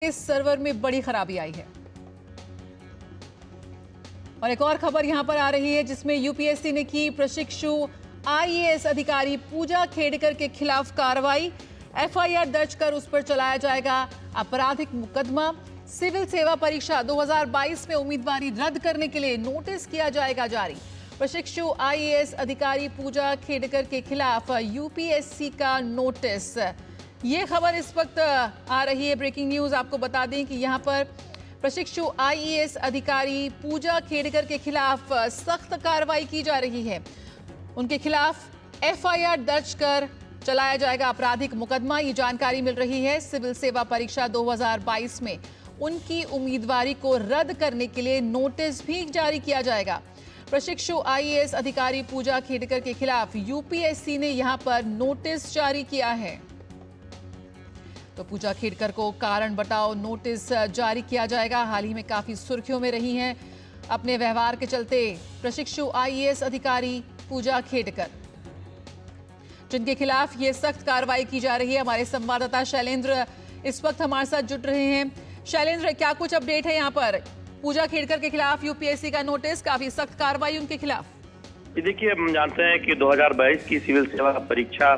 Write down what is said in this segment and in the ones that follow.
इस सर्वर में बड़ी खराबी आई है। और एक और खबर यहां पर आ रही है जिसमें यूपीएससी ने की प्रशिक्षु आईएएस अधिकारी पूजा खेड़कर के खिलाफ कार्रवाई। एफआईआर दर्ज कर उस पर चलाया जाएगा आपराधिक मुकदमा। सिविल सेवा परीक्षा 2022 में उम्मीदवारी रद्द करने के लिए नोटिस किया जाएगा जारी। प्रशिक्षु आईएएस अधिकारी पूजा खेड़कर के खिलाफ यूपीएससी का नोटिस। ये खबर इस वक्त आ रही है, ब्रेकिंग न्यूज। आपको बता दें कि यहां पर प्रशिक्षु आईएएस अधिकारी पूजा खेड़कर के खिलाफ सख्त कार्रवाई की जा रही है। उनके खिलाफ एफआईआर दर्ज कर चलाया जाएगा आपराधिक मुकदमा। ये जानकारी मिल रही है। सिविल सेवा परीक्षा 2022 में उनकी उम्मीदवारी को रद्द करने के लिए नोटिस भी जारी किया जाएगा। प्रशिक्षु आईएएस अधिकारी पूजा खेड़कर के खिलाफ यूपीएससी ने यहां पर नोटिस जारी किया है। तो पूजा खेड़कर को कारण बताओ नोटिस जारी किया जाएगा। हाल ही में काफी सुर्खियों में रही हैं अपने व्यवहार के चलते प्रशिक्षु आईएएस अधिकारी पूजा खेड़कर, जिनके खिलाफ ये सख्त कार्रवाई की जा रही है। हमारे संवाददाता शैलेंद्र इस वक्त हमारे साथ जुड़ रहे हैं। शैलेंद्र, क्या कुछ अपडेट है यहाँ पर? पूजा खेड़कर के खिलाफ यूपीएससी का नोटिस, काफी सख्त कार्रवाई उनके खिलाफ। देखिए, हम जानते हैं कि 2022 की सिविल सेवा परीक्षा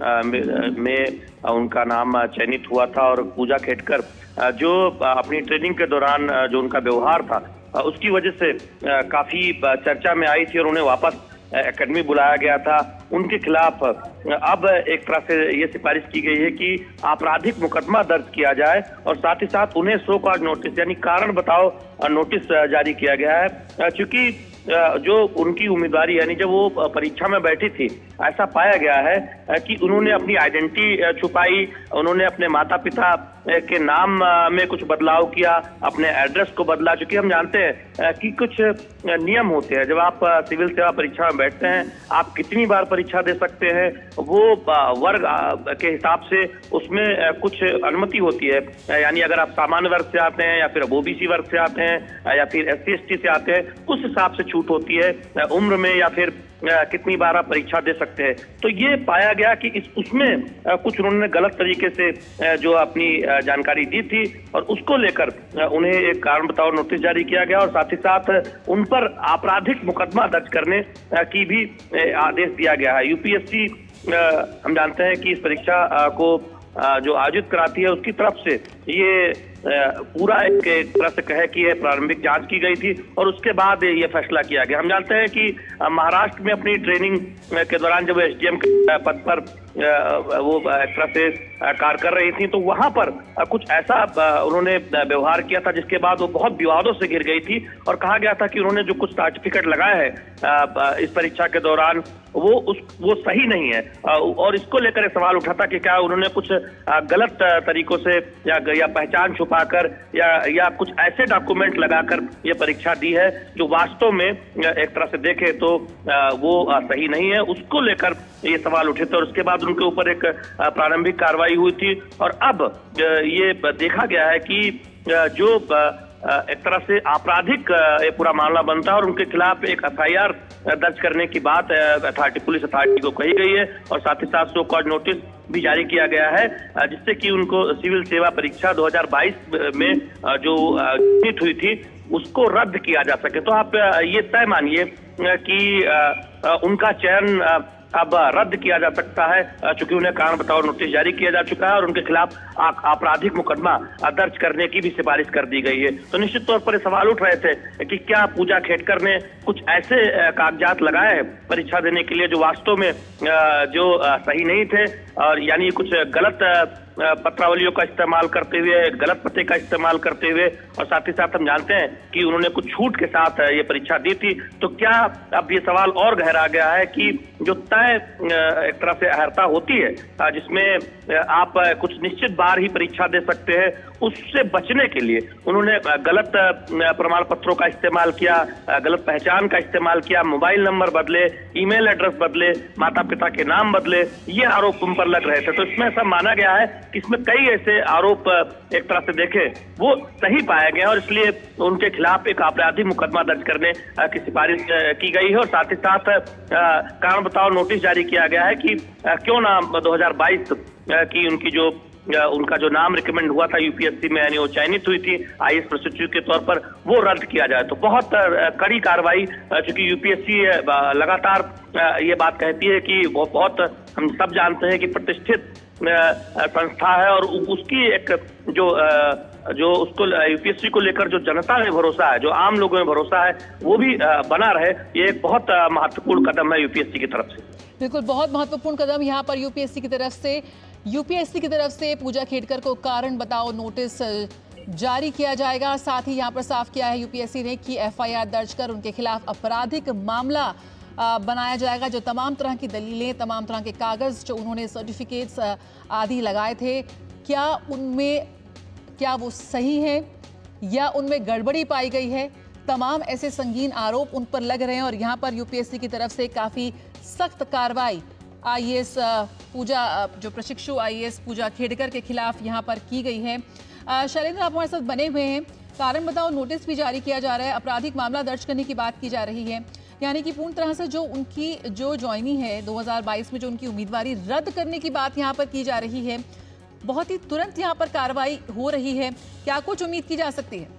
में उनका नाम चयनित हुआ था और पूजा खेड़कर जो अपनी ट्रेनिंग के दौरान जो उनका व्यवहार था उसकी वजह से काफी चर्चा में आई थी और उन्हें वापस एकेडमी बुलाया गया था। उनके खिलाफ अब एक तरह से ये सिफारिश की गई है कि आपराधिक मुकदमा दर्ज किया जाए और साथ ही साथ उन्हें सो कॉज नोटिस यानी कारण बताओ नोटिस जारी किया गया है। चूंकि जो उनकी उम्मीदवारी यानी जब वो परीक्षा में बैठी थी, ऐसा पाया गया है कि उन्होंने अपनी आइडेंटिटी छुपाई, उन्होंने अपने माता पिता के नाम में कुछ बदलाव किया, अपने एड्रेस को बदला। चूंकि हम जानते हैं कि कुछ नियम होते हैं, जब आप सिविल सेवा परीक्षा में बैठते हैं, आप कितनी बार परीक्षा दे सकते हैं, वो वर्ग के हिसाब से उसमें कुछ अनुमति होती है। यानी अगर आप सामान्य वर्ग से आते हैं या फिर ओबीसी वर्ग से आते हैं या फिर एससी एसटी से आते हैं, उस हिसाब से छूट होती है उम्र में या फिर कितनी बार आप परीक्षा दे सकते हैं। तो ये पाया गया कि उसमें कुछ उन्होंने गलत तरीके से जो अपनी जानकारी दी थी और उसको लेकर उन्हें एक कारण बताओ नोटिस जारी किया गया और साथ ही साथ उन पर आपराधिक मुकदमा दर्ज करने की भी आदेश दिया गया है। यूपीएससी हम जानते हैं कि इस परीक्षा को जो आयोजित कराती है उसकी तरफ से ये पूरा एक तरह से कहे कि प्रारंभिक जांच की गई थी और उसके बाद ये फैसला किया गया। हम जानते हैं कि महाराष्ट्र में अपनी ट्रेनिंग के दौरान जब एसडीएम के पद पर वो एक तरह से कार्य कर रही थी, तो वहां पर कुछ ऐसा उन्होंने व्यवहार किया था जिसके बाद वो बहुत विवादों से घिर गई थी और कहा गया था कि उन्होंने जो कुछ सर्टिफिकेट लगाए हैं इस परीक्षा के दौरान वो सही नहीं है। और इसको लेकर एक सवाल उठा था कि क्या उन्होंने कुछ गलत तरीकों से या पहचान छुपाकर या कुछ ऐसे डॉक्यूमेंट लगाकर ये परीक्षा दी है जो वास्तव में एक तरह से देखे तो वो सही नहीं है। उसको लेकर ये सवाल उठे थे और उसके बाद उनके ऊपर एक प्रारंभिक कार्रवाई हुई थी और अब ये देखा गया है कि जो एक तरह से आपराधिक ये पूरा मामला बनता है और उनके खिलाफ एक एफआईआर दर्ज करने की बात पुलिस अथॉरिटी को कही गई है और साथ ही साथ सो कॉज नोटिस भी जारी किया गया है जिससे कि उनको सिविल सेवा परीक्षा 2022 में जो चयनित हुई थी उसको रद्द किया जा सके। तो आप ये तय मानिए कि उनका चयन अब रद्द किया जा सकता है, चूंकि उन्हें कारण बताओ नोटिस जारी किया जा चुका है और उनके खिलाफ आपराधिक मुकदमा दर्ज करने की भी सिफारिश कर दी गई है। तो निश्चित तौर पर सवाल उठ रहे थे कि क्या पूजा खेड़कर ने कुछ ऐसे कागजात लगाए हैं परीक्षा देने के लिए जो वास्तव में जो सही नहीं थे और यानी कुछ गलत पत्रावलियों का इस्तेमाल करते हुए, गलत पते का इस्तेमाल करते हुए और साथ ही साथ हम जानते हैं कि उन्होंने कुछ छूट के साथ ये परीक्षा दी थी। तो क्या अब ये सवाल और गहरा गया है कि जो तय एक तरह से अर्हता होती है जिसमें आप कुछ निश्चित बार ही परीक्षा दे सकते हैं, उससे बचने के लिए उन्होंने गलत प्रमाण पत्रों का इस्तेमाल किया, गलत पहचान का इस्तेमाल किया, मोबाइल नंबर बदले, ईमेल एड्रेस बदले, माता पिता के नाम बदले, ये आरोप उन पर लग रहे थे। तो इसमें सब माना गया है कि इसमें कई ऐसे आरोप एक तरह से देखे वो सही पाए गए और इसलिए उनके खिलाफ एक आपराधिक मुकदमा दर्ज करने की सिफारिश की गई है और साथ ही साथ कारण बताओ नोटिस जारी किया गया है कि क्यों ना 2022 की उनकी जो उनका जो नाम रिकमेंड हुआ था यूपीएससी में, यानी वो चयनित हुई थी आईएएस प्रशिक्षु के तौर पर, वो रद्द किया जाए। तो बहुत कड़ी कार्रवाई, चूंकि यूपीएससी लगातार ये बात कहती है कि वो बहुत, हम सब जानते हैं कि प्रतिष्ठित संस्था है और उसकी एक जो उसको यूपीएससी को लेकर जो जनता में भरोसा है, जो आम लोगों में भरोसा है, वो भी बना रहे। ये एक बहुत महत्वपूर्ण कदम है यूपीएससी की तरफ से। बिल्कुल, बहुत महत्वपूर्ण कदम यहाँ पर यूपीएससी की तरफ से पूजा खेड़कर को कारण बताओ नोटिस जारी किया जाएगा। साथ ही यहाँ पर साफ किया है यूपीएससी ने कि एफआईआर दर्ज कर उनके खिलाफ आपराधिक मामला बनाया जाएगा। जो तमाम तरह की दलीलें, तमाम तरह के कागज जो उन्होंने सर्टिफिकेट्स आदि लगाए थे, क्या वो सही है या उनमें गड़बड़ी पाई गई है? तमाम ऐसे संगीन आरोप उन पर लग रहे हैं और यहाँ पर यूपीएससी की तरफ से काफी सख्त कार्रवाई आईएएस जो प्रशिक्षु आईएएस पूजा खेड़कर के खिलाफ यहाँ पर की गई है। शैलेंद्र, आप हमारे साथ बने हुए हैं। कारण बताओ नोटिस भी जारी किया जा रहा है, आपराधिक मामला दर्ज करने की बात की जा रही है, यानी कि पूर्ण तरह से जो उनकी ज्वाइनिंग है 2022 में, जो उनकी उम्मीदवारी रद्द करने की बात यहाँ पर की जा रही है, बहुत ही तुरंत यहाँ पर कार्रवाई हो रही है। क्या कुछ उम्मीद की जा सकती है?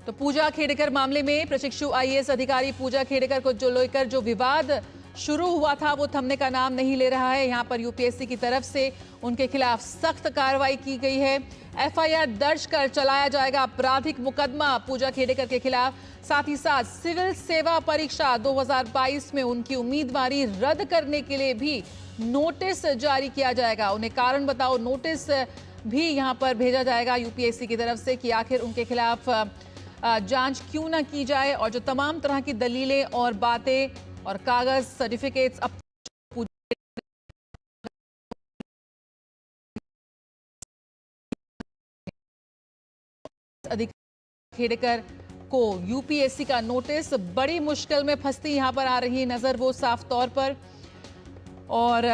तो पूजा खेड़कर मामले में प्रशिक्षु आईएएस अधिकारी पूजा खेड़कर को लेकर जो विवाद शुरू हुआ था वो थमने का नाम नहीं ले रहा है। यहाँ पर यूपीएससी की तरफ से उनके खिलाफ सख्त कार्रवाई की गई है। एफआईआर दर्ज कर चलाया जाएगा आपराधिक मुकदमा पूजा खेड़कर के खिलाफ। साथ ही साथ सिविल सेवा परीक्षा 2022 में उनकी उम्मीदवारी रद्द करने के लिए भी नोटिस जारी किया जाएगा। उन्हें कारण बताओ नोटिस भी यहाँ पर भेजा जाएगा यूपीएससी की तरफ से कि आखिर उनके खिलाफ जांच क्यों ना की जाए और जो तमाम तरह की दलीलें और बातें और कागज सर्टिफिकेट्स अधिकारी खेड़कर को यूपीएससी का नोटिस, बड़ी मुश्किल में फंसती यहां पर आ रही नजर वो साफ तौर पर। और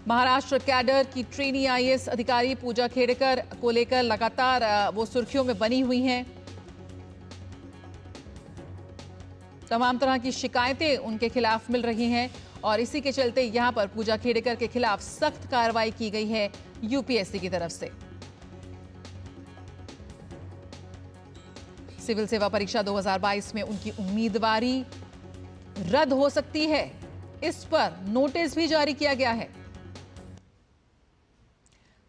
महाराष्ट्र कैडर की ट्रेनी आईएएस अधिकारी पूजा खेड़कर को लेकर लगातार वो सुर्खियों में बनी हुई हैं। तमाम तरह की शिकायतें उनके खिलाफ मिल रही हैं और इसी के चलते यहां पर पूजा खेड़कर के खिलाफ सख्त कार्रवाई की गई है यूपीएससी की तरफ से। सिविल सेवा परीक्षा 2022 में उनकी उम्मीदवारी रद्द हो सकती है, इस पर नोटिस भी जारी किया गया है।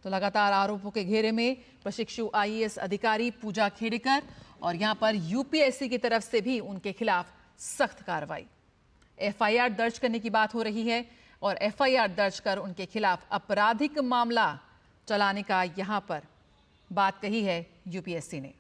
तो लगातार आरोपों के घेरे में प्रशिक्षु आईएएस अधिकारी पूजा खेड़कर और यहां पर यूपीएससी की तरफ से भी उनके खिलाफ सख्त कार्रवाई। एफआईआर दर्ज करने की बात हो रही है और एफआईआर दर्ज कर उनके खिलाफ आपराधिक मामला चलाने का यहां पर बात कही है यूपीएससी ने।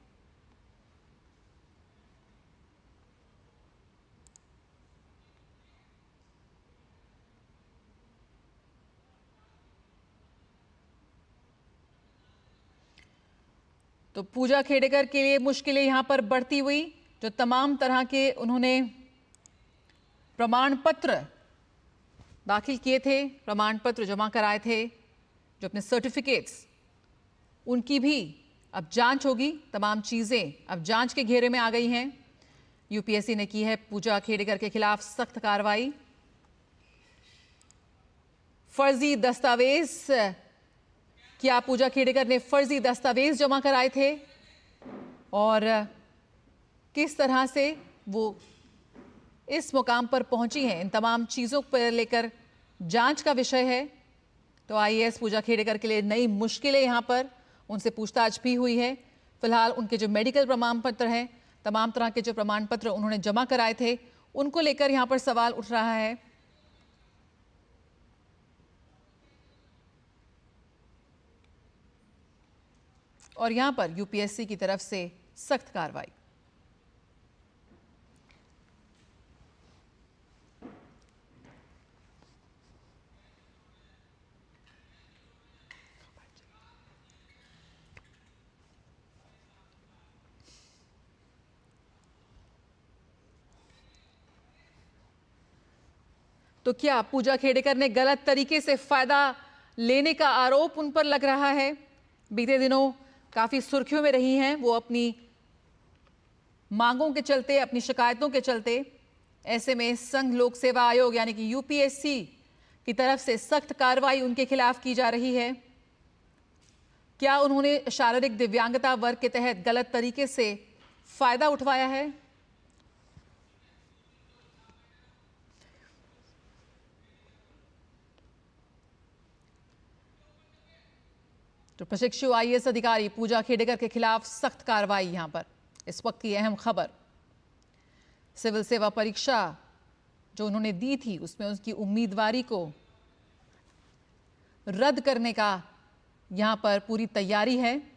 तो पूजा खेड़कर के लिए मुश्किलें यहां पर बढ़ती हुई। जो तमाम तरह के उन्होंने प्रमाण पत्र दाखिल किए थे, प्रमाण पत्र जमा कराए थे, जो अपने सर्टिफिकेट्स, उनकी भी अब जांच होगी। तमाम चीजें अब जांच के घेरे में आ गई हैं। यूपीएससी ने की है पूजा खेड़कर के खिलाफ सख्त कार्रवाई। फर्जी दस्तावेज, क्या पूजा खेड़कर ने फर्जी दस्तावेज जमा कराए थे और किस तरह से वो इस मुकाम पर पहुंची हैं, इन तमाम चीज़ों पर लेकर जांच का विषय है। तो आईएएस पूजा खेड़कर के लिए नई मुश्किलें यहां पर, उनसे पूछताछ भी हुई है। फिलहाल उनके जो मेडिकल प्रमाण पत्र हैं, तमाम तरह के जो प्रमाण पत्र उन्होंने जमा कराए थे, उनको लेकर यहां पर सवाल उठ रहा है। और यहां पर यूपीएससी की तरफ से सख्त कार्रवाई। तो क्या पूजा खेड़कर ने गलत तरीके से फायदा लेने का आरोप उन पर लग रहा है? बीते दिनों काफी सुर्खियों में रही हैं वो अपनी मांगों के चलते, अपनी शिकायतों के चलते। ऐसे में संघ लोक सेवा आयोग यानी कि यूपीएससी की तरफ से सख्त कार्रवाई उनके खिलाफ की जा रही है। क्या उन्होंने शारीरिक दिव्यांगता वर्ग के तहत गलत तरीके से फायदा उठवाया है? तो प्रशिक्षु आईएएस अधिकारी पूजा खेडेकर के खिलाफ सख्त कार्रवाई। यहां पर इस वक्त की अहम खबर, सिविल सेवा परीक्षा जो उन्होंने दी थी उसमें उनकी उम्मीदवारी को रद्द करने का यहां पर पूरी तैयारी है।